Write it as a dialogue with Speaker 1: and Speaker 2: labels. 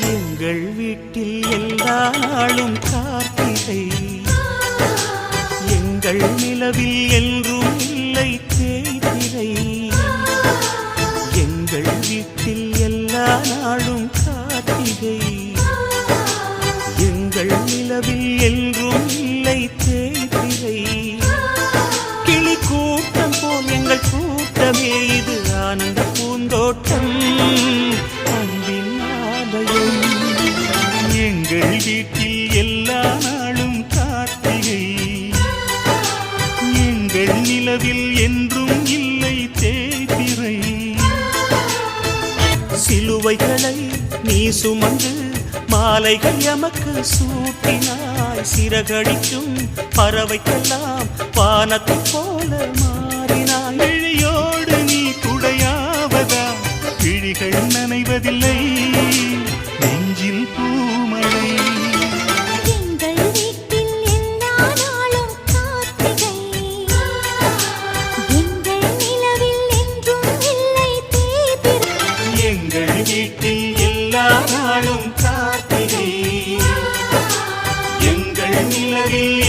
Speaker 1: எங்கள் வீட்டில் எல்லா நாளும் கார்த்திகை, எங்கள் நிலவில் என்றும் இல்லை தேய்திரை. எங்கள் வீட்டில் எல்லா நாளும் கார்த்திகை, எங்கள் நிலவில் என்றும் இல்லை தேய்திரை. கிளி கூட்டம் போல் எங்கள் கூட்டமே இது ஆனந்த பூந்தோட்டம், அன்பின் ஆலயம். எங்கள் வீட்டில் எல்லா நாளும் கார்த்திகை, எங்கள் நிலவில் என்றும் இல்லை தேய்பிறை. சிலுவைகளை நீ சுமந்து மாலைகள் எமக்கு சூட்டினாய், சிறகடிக்கும் பறவைக்கெல்லாம் வானத்தை போல மாறினாய். விழியோடு நீ குடையாவதா, விழிகள் நனைவதில்லை, நெஞ்சில் பூமழை.
Speaker 2: எங்கள் வீட்டில் எல்லா நாளும் கார்த்திகை, எங்கள் நிலவில் என்றும் இல்லை தேய்பிறை.
Speaker 1: எங்கள் வீட்டில் எல்லா நாளும் கார்த்திகை, எங்கள் நிலவில்